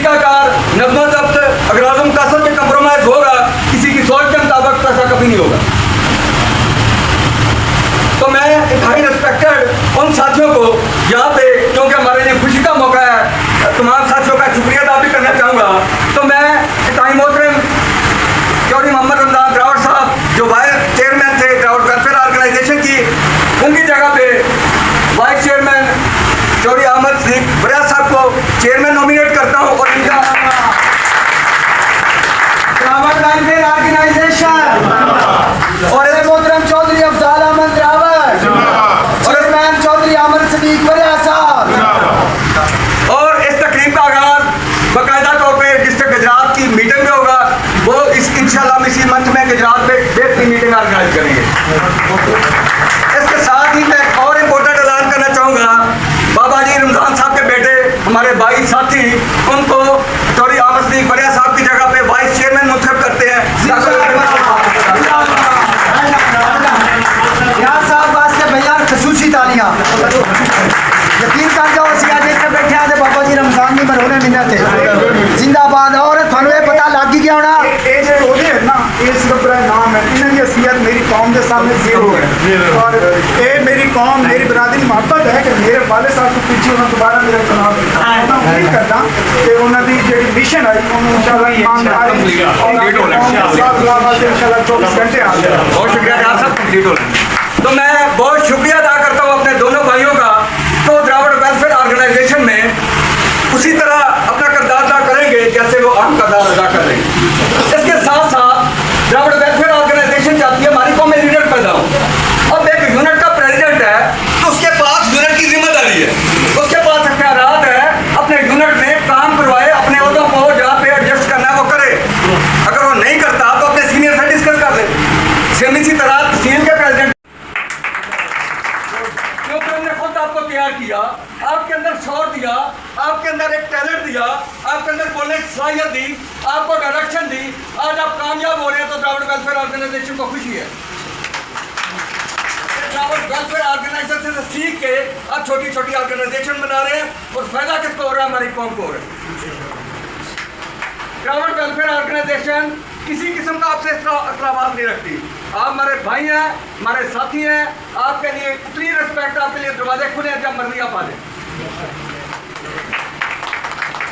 टीकाकार नज़्म ज़ब्त अगर आज़म कसर में कंप्रोमाइज़ होगा, किसी की सोच के मुताबिक ऐसा कभी नहीं होगा। तो मैं एक हाई रिस्पेक्टेड उन साथियों को यहाँ पे, क्योंकि हमारे लिए खुशी का मौका है, तमाम साथियों का शुक्रिया अदा भी करना चाहूँगा। तो मैं टाइम मोहतरम चौधरी मोहम्मद रमज़ान द्रावड़ साहब जो वाइस चेयरमैन थे द्रावड़ वेलफेयर ऑर्गेनाइजेशन की, उनकी जगह पे वाइस चेयरमैन चौधरी अहमद सिद्दीक बरियात साहब को चेयरमैन नॉमिनेट करता हूँ और इनका द्रावड़ वेलफेयर ऑर्गेनाइजेशन और इस मोहतरम चौधरी अफजाल अहमद द्रावड़ चेयरमैन चौधरी अहमद सिद्दीक बरियात साहब। और इस तकरीब का आगाज़ बाकायदा तौर पर डिस्ट्रिक्ट गुजरात की मीटिंग में होगा। वो इस इंशाल्लाह इसी मंथ में गुजरात में बेहतरीन मीटिंग ऑर्गेनाइज करेंगे। इसके साथ ही मैं और इम्पोर्टेंट ऐलान करना चाहूँगा, बाबा जी रमज़ान साहब के बेटे हमारे भाई साथी, उनको चौधरी अहमद सिद्दीक बरियात साहब की जगह पे वाइस चेयरमैन मुंतखब करते हैं। साहब वास्ते भैया खसूसी तालियां यकीन कर जाओ असी अज इतने बैठे हैं बाबा जी रमजान की मरहूने मिन्नत है जिंदाबाद। और थानू ये पता लग ही गया होना ना इस नाम है इन्होंने हसीयत मेरी कौम के सामने जीरो है और ये मेरी कौम मेरी बरादरी मोहब्बत है कि मेरे वाले साहब को पीछे उन्होंने दोबारा मेरा चुनाव उम्मीद करता कि उन्होंने जी मिशन आई इंशाल्लाह 24 घंटे आ जाए। बहुत शुक्रिया साहब, कंप्लीट हो रहे। तो मैं बहुत शुक्रिया अदा करता हूँ अपने दोनों भाइयों का। तो द्रावड़ वेलफेयर ऑर्गेनाइजेशन में उसी तरह अपना किरदार अदा करेंगे जैसे वो अहम किरदार अदा कर रहे हैं। इसके साथ साथ द्रावड़ वेलफेयर ऑर्गेनाइजेशन चाहती है हमारी कौम में लीडर पैदा हो। अब एक यूनिट का प्रेसिडेंट है तो उसके पास यूनिट की जिम्मेदारी है, उसके पास अख्तियारात है अपने यूनिट में काम करवाए, अपने अहदों को जहाँ पे एडजस्ट करना है वो करे। अगर वो नहीं करता तो अपने सीनियर से डिस्कस कर ले। सेम इसी तरह तहसील के प्रेसिडेंट खुद आपको तैयार किया, आपके अंदर शौर दिया, आपके अंदर एक टैलेंट दिया, आपके अंदर बोलने की सलाहियत दी, आपको डायरेक्शन दी। आज आप कामयाब हो रहे हैं तो द्रावड़ वेलफेयर ऑर्गेनाइजेशन को खुशी है। द्रावड़ वेलफेयर ऑर्गेनाइजेशन से सीख के आप छोटी छोटी ऑर्गेनाइजेशन बना रहे हैं और फायदा किसको हो रहा है? हमारी कौम को हो रहा है। द्रावड़ वेलफेयर ऑर्गेनाइजेशन किसी किस्म का आपसे इख्तलाफ नहीं रखती। आप हमारे भाई हैं, हमारे साथी हैं, आपके लिए इतनी रिस्पेक्ट, आपके लिए दरवाजे खुले हैं, जब मर्जी आप आ जाए।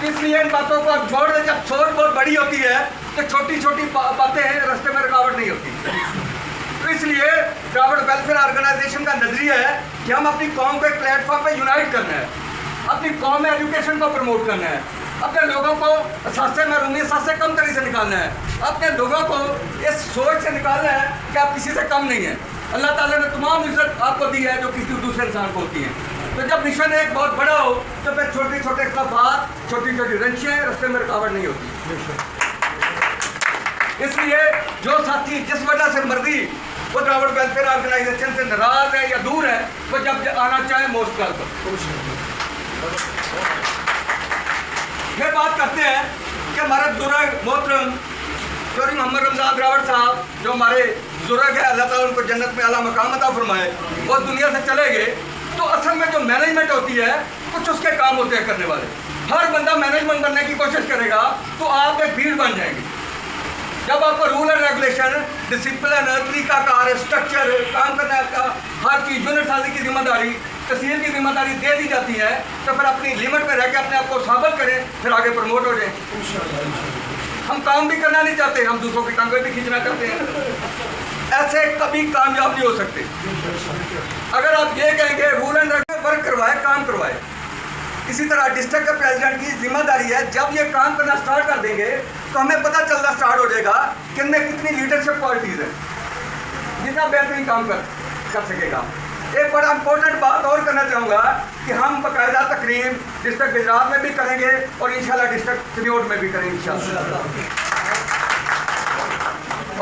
इसलिए इन बातों को आप छोड़ दें। जब सोच बहुत बड़ी होती है तो छोटी छोटी बातें हैं रास्ते में रुकावट नहीं होती। तो इसलिए द्रावड़ वेलफेयर ऑर्गेनाइजेशन का नजरिया है कि हम अपनी कौम को एक प्लेटफॉर्म पर यूनाइट करना है, अपनी कौम में एजुकेशन को प्रमोट करना है, अपने लोगों को सस्ते महरूमी से कम तरीके से निकालना है, अपने लोगों को इस सोच से निकालना है कि आप किसी से कम नहीं है। अल्लाह ताला ने तमाम इज्जत आपको दी है जो किसी दूसरे इंसान को होती है। तो जब मिशन एक बहुत बड़ा हो तो फिर छोटे छोटे इख्तलाफात, छोटी छोटी रंजिशें, रास्ते में रुकावट नहीं होती। इसलिए जो साथी जिस वजह से मर्जी वो द्रावड़ वेलफेयर ऑर्गेनाइजेशन से नाराज है या दूर है, वो जब आना चाहे मोस्ट वेलकम। फिर बात करते हैं कि हमारे बुजुर्ग मोहतरम चौधरी मोहम्मद रमज़ान द्रावड़ साहब जो हमारे बुजुर्ग है, अल्लाह ताला उनको जन्नत में आला मकाम अता फरमाए, वो दुनिया से चले गए। तो असल में जो मैनेजमेंट होती है कुछ उसके काम होते हैं करने वाले। हर बंदा मैनेजमेंट बनने की कोशिश करेगा तो आप एक भीड़ बन जाएंगे। जब आपको रूल एंड रेगुलेशन, डिसिप्लिन, तरीकाकार, स्ट्रक्चर, काम करने का हर चीज़, यूनिट साजी की जिम्मेदारी, तहसील की जिम्मेदारी दे दी जाती है तो फिर अपनी लिमिट में रह के अपने आप को साबित करें, फिर आगे प्रमोट हो जाए। हम काम भी करना नहीं चाहते, हम दूसरों की टांगें भी खींचना चाहते हैं। ऐसे कभी कामयाब नहीं हो सकते। अगर आप ये कहेंगे रूल एंड रेगुलेशन वर्क करवाए, काम करवाए। इसी तरह डिस्ट्रिक्ट के प्रेसिडेंट की जिम्मेदारी है, जब ये काम करना स्टार्ट कर देंगे तो हमें पता चलना स्टार्ट हो जाएगा कि इनमें कितनी लीडरशिप क्वालिटीज़ है, जितना बेहतरीन काम कर सकेगा। एक बड़ा इंपॉर्टेंट बात और करना चाहूँगा कि हम बाकायदा तकरीब डिस्ट्रिक्ट गुजरात में भी करेंगे और इंशाल्लाह डिस्ट्रिक्ट सिन्योट में भी करेंगे इंशाल्लाह।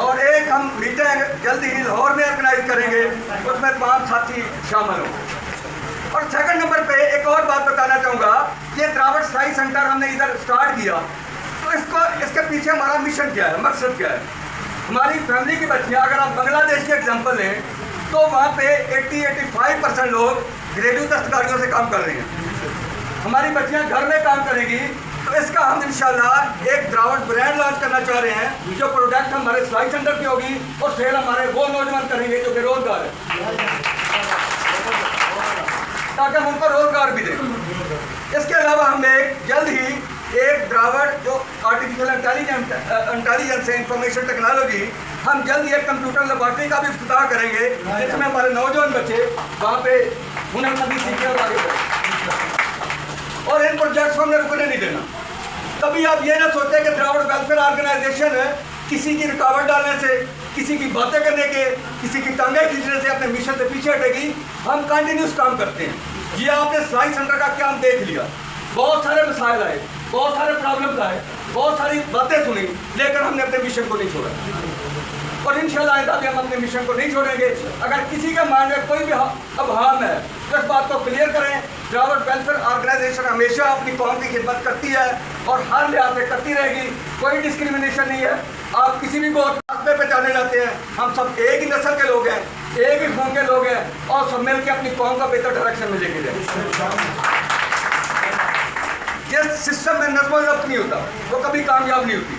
और एक हम मीटिंग जल्दी ही लाहौर में ऑर्गेनाइज करेंगे, उसमें तमाम साथी शामिल हों। और सेकंड नंबर पे एक और बात बताना चाहूँगा, ये द्रावड़ स्थाई सेंटर हमने इधर स्टार्ट किया तो इसके पीछे हमारा मिशन क्या है, मकसद क्या है। हमारी फैमिली की बच्चियाँ, अगर आप बांग्लादेश के एग्जाम्पल लें तो वहाँ पे 80-85% लोग घरेलू दस्तकारियों से काम कर रहे हैं। हमारी बच्चियाँ घर में काम करेंगी तो इसका हम इंशाल्लाह एक द्रावड़ ब्रांड लॉन्च करना चाह रहे हैं, जो प्रोडक्ट हमारे सिलाई सेंटर की होगी और सेल हमारे वो नौजवान करेंगे जो बेरोजगार है, ताकि हम उनको रोजगार भी दें। इसके अलावा हम जल्द ही एक द्रावड़ जो आर्टिफिशियल इंटेलिजेंस है, इंफॉर्मेशन टेक्नोलॉजी, हम जल्द ही एक कंप्यूटर लेबॉर्ट्री का भी इफ्तिताह करेंगे, जिसमें हमारे नौजवान बच्चे वहाँ पे हुनरमंदी सीखें और आगे बढ़ें। और इन प्रोजेक्ट्स को हमने रुकने नहीं देना। कभी आप ये ना सोचते कि द्रावड़ वेलफेयर ऑर्गेनाइजेशन किसी की रुकावट डालने से, किसी की बातें करने के, किसी की टांगें खींचने से अपने मिशन से पीछे हटेगी। हम कंटिन्यूस काम करते हैं। ये आपने सिलाई सेंटर का क्या देख लिया, बहुत सारे मसाइल आए, बहुत सारे प्रॉब्लम्स आए, बहुत सारी बातें सुनी, लेकिन हमने अपने मिशन को नहीं छोड़ा और इंशाल्लाह आइंदा भी हम अपने मिशन को नहीं छोड़ेंगे। अगर किसी के माइंड में कोई भी अभाव है तो इस बात को क्लियर करें। द्रावड़ वेलफेयर ऑर्गेनाइजेशन हमेशा अपनी कौम की खिदमत करती है और हर लिहाज से करती रहेगी। कोई डिस्क्रिमिनेशन नहीं है। आप किसी भी को रास्ते पे जाने जाते हैं, हम सब एक ही नस्ल के लोग हैं, एक ही खून के लोग हैं और सब मिल के अपनी कौम का बेहतर डायरेक्शन में लेके जाए। जिस सिस्टम में नज़्म ज़ब्त नहीं होता वो कभी कामयाब नहीं होती,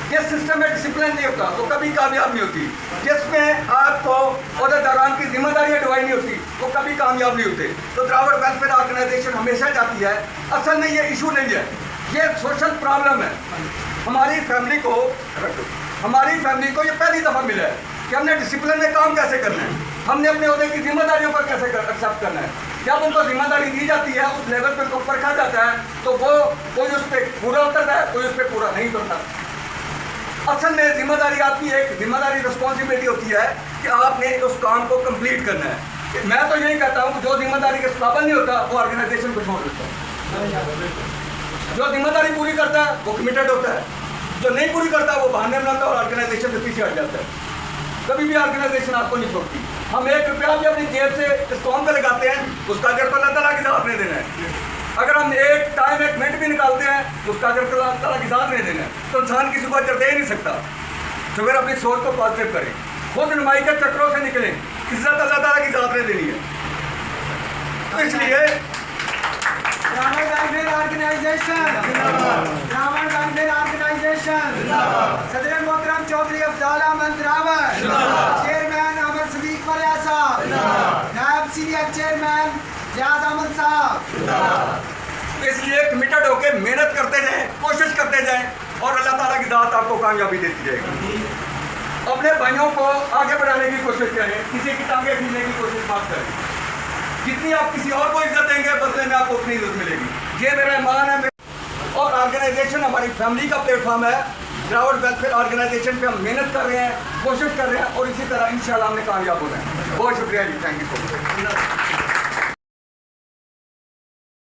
जिस सिस्टम में डिसिप्लिन नहीं होता वो कभी कामयाब नहीं होती, जिसमें आपको ओहदेदारान की जिम्मेदारी अडवाई नहीं होती वो कभी कामयाब नहीं होते। तो द्रावड़ वेलफेयर ऑर्गेनाइजेशन हमेशा चाहती है, असल में ये इशू नहीं है, ये सोशल प्रॉब्लम है। हमारी फैमिली को ये पहली दफ़ा मिला है कि हमने डिसिप्लिन में काम कैसे करना है, हमने अपने ओहदे की जिम्मेदारियों पर कैसे एक्सेप्ट करना है। जब उनको जिम्मेदारी दी जाती है, उस लेवल पर उनको परखा जाता है, तो वो कोई उस पर पूरा उतरता है, कोई उस पर पूरा नहीं उतरता। असल में जिम्मेदारी आपकी एक जिम्मेदारी रिस्पॉन्सिबिलिटी होती है कि आपने उस काम को कंप्लीट करना है। मैं तो यही कहता हूँ, जो जिम्मेदारी के काबिल नहीं होता वो ऑर्गेनाइजेशन को छोड़ देता है, जो जिम्मेदारी पूरी करता है वो कमिटेड होता है, जो नहीं पूरी करता वो बहाने बनाता है और ऑर्गेनाइजेशन से पीछे हट जाता है। कभी भी ऑर्गेनाइजेशन आपको नहीं छोड़ती। हम एक रुपया भी अपनी जेब से इस कौम पे लगाते हैं, उसका अजर तो अल्लाह ताला की ज़ात ने देना है। अगर हम एक टाइम एक मिनट भी निकालते हैं, उसका अजर तो अल्लाह ताला की ज़ात ने देना है। तो इंसान किसी को अजर दे ही नहीं सकता। तो फिर अपनी सोच को पॉजिटिव करें, खुद नुमाई के चक्रों से निकलें, इज्जत अल्लाह ताला की ज़ात ने देनी है। तो इसलिए द्रावड़ वेलफेयर ऑर्गेनाइजेशन, सदर मोहतरम चौधरी अफजाल अहमद द्रावड़, चेयरमैन अहमद सदीक मलिया साहब, नायब सीनियर चेयरमैन रियाज अहमद साहब। इसलिए कमिटेड होकर मेहनत करते जाएं, कोशिश करते जाएं और अल्लाह ताला की ज़ात आपको कामयाबी देती जाएगी। अपने भाइयों को आगे बढ़ाने की कोशिश करें, किसी की टांगे खींचने की कोशिश मत करें। जितनी आप किसी और को इज्जत देंगे, बदले में आपको उतनी इज्जत मिलेगी। ये मेरा ईमान है। और ऑर्गेनाइजेशन हमारी फैमिली का प्लेटफॉर्म है। द्रावड़ वेलफेयर ऑर्गेनाइजेशन पे हम मेहनत कर रहे हैं, कोशिश कर रहे हैं और इसी तरह इंशाल्लाह हमने कामयाब होना है। बहुत शुक्रिया जी, थैंक यू सो मच।